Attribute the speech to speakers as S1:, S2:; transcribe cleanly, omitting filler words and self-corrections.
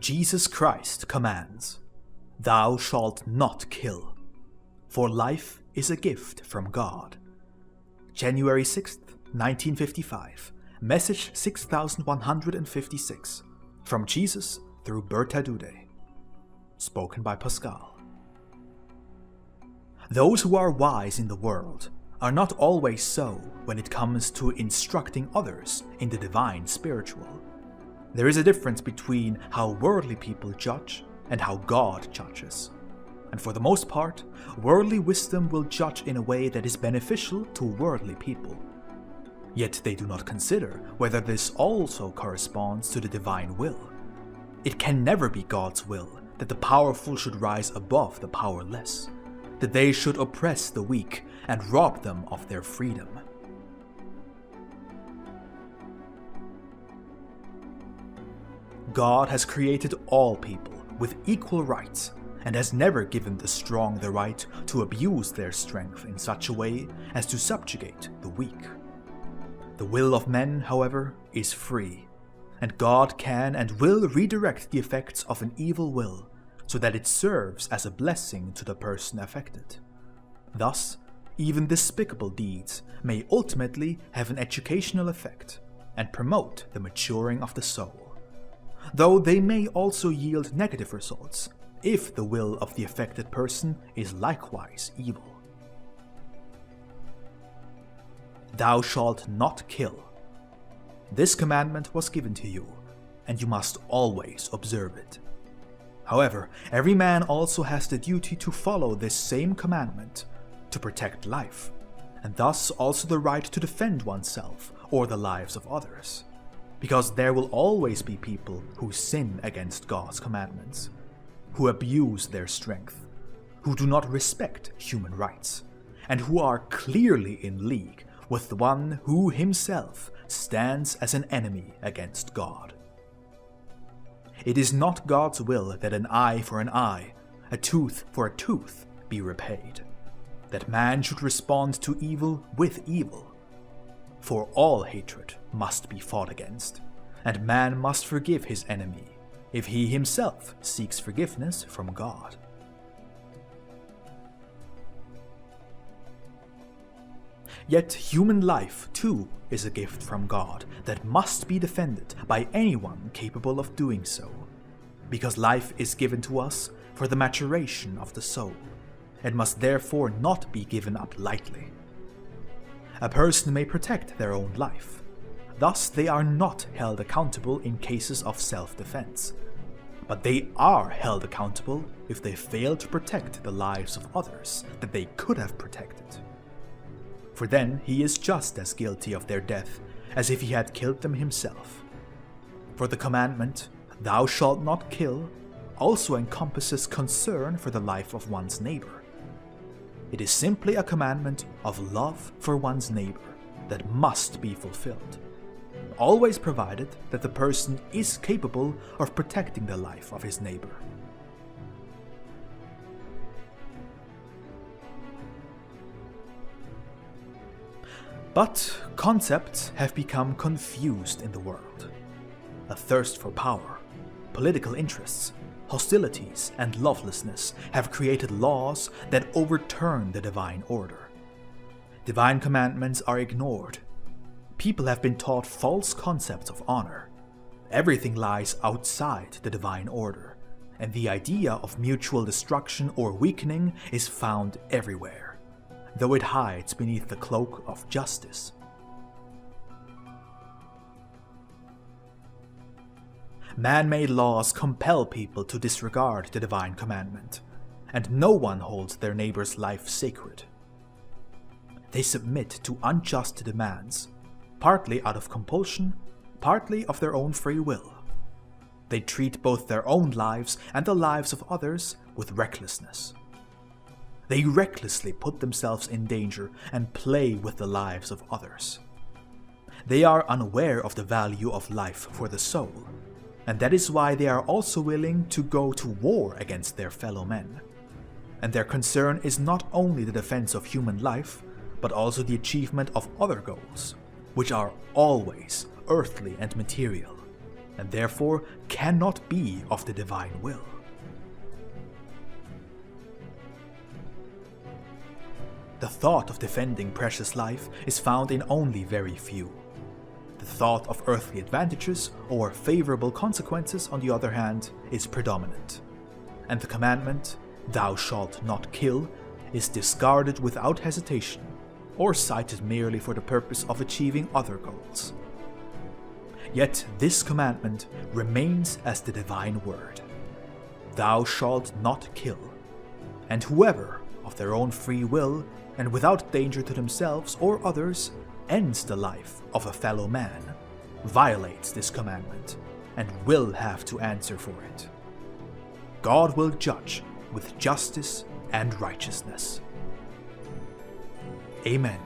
S1: Jesus Christ commands, "Thou shalt not kill, for life is a gift from God." January 6th, 1955, message 6156, from Jesus through Berta Dude. Spoken by Pascal. Those who are wise in the world are not always so when it comes to instructing others in the divine spiritual. There is a difference between how worldly people judge and how God judges. And for the most part, worldly wisdom will judge in a way that is beneficial to worldly people. Yet they do not consider whether this also corresponds to the divine will. It can never be God's will that the powerful should rise above the powerless, that they should oppress the weak and rob them of their freedom. God has created all people with equal rights and has never given the strong the right to abuse their strength in such a way as to subjugate the weak. The will of men, however, is free, and God can and will redirect the effects of an evil will so that it serves as a blessing to the person affected. Thus, even despicable deeds may ultimately have an educational effect and promote the maturing of the soul, though they may also yield negative results if the will of the affected person is likewise evil. Thou shalt not kill. This commandment was given to you, and you must always observe it. However, every man also has the duty to follow this same commandment, to protect life, and thus also the right to defend oneself or the lives of others. Because there will always be people who sin against God's commandments, who abuse their strength, who do not respect human rights, and who are clearly in league with the one who himself stands as an enemy against God. It is not God's will that an eye for an eye, a tooth for a tooth be repaid, that man should respond to evil with evil. For all hatred must be fought against, and man must forgive his enemy if he himself seeks forgiveness from God. Yet human life too is a gift from God that must be defended by anyone capable of doing so, because life is given to us for the maturation of the soul, and must therefore not be given up lightly. A person may protect their own life, thus they are not held accountable in cases of self-defense, but they are held accountable if they fail to protect the lives of others that they could have protected. For then he is just as guilty of their death as if he had killed them himself. For the commandment, "Thou shalt not kill," also encompasses concern for the life of one's neighbor. It is simply a commandment of love for one's neighbor that must be fulfilled, always provided that the person is capable of protecting the life of his neighbor. But concepts have become confused in the world. A thirst for power, political interests, hostilities, and lovelessness have created laws that overturn the divine order. Divine commandments are ignored. People have been taught false concepts of honor. Everything lies outside the divine order, and the idea of mutual destruction or weakening is found everywhere, though it hides beneath the cloak of justice. Man-made laws compel people to disregard the divine commandment, and no one holds their neighbor's life sacred. They submit to unjust demands, partly out of compulsion, partly of their own free will. They treat both their own lives and the lives of others with recklessness. They recklessly put themselves in danger and play with the lives of others. They are unaware of the value of life for the soul, and that is why they are also willing to go to war against their fellow men. And their concern is not only the defense of human life, but also the achievement of other goals, which are always earthly and material, and therefore cannot be of the divine will. The thought of defending precious life is found in only very few. The thought of earthly advantages or favorable consequences, on the other hand, is predominant. And the commandment, "Thou shalt not kill," is discarded without hesitation, or cited merely for the purpose of achieving other goals. Yet this commandment remains as the divine word. "Thou shalt not kill," and whoever, of their own free will, and without danger to themselves or others, ends the life of a fellow man, violates this commandment, and will have to answer for it. God will judge with justice and righteousness. Amen.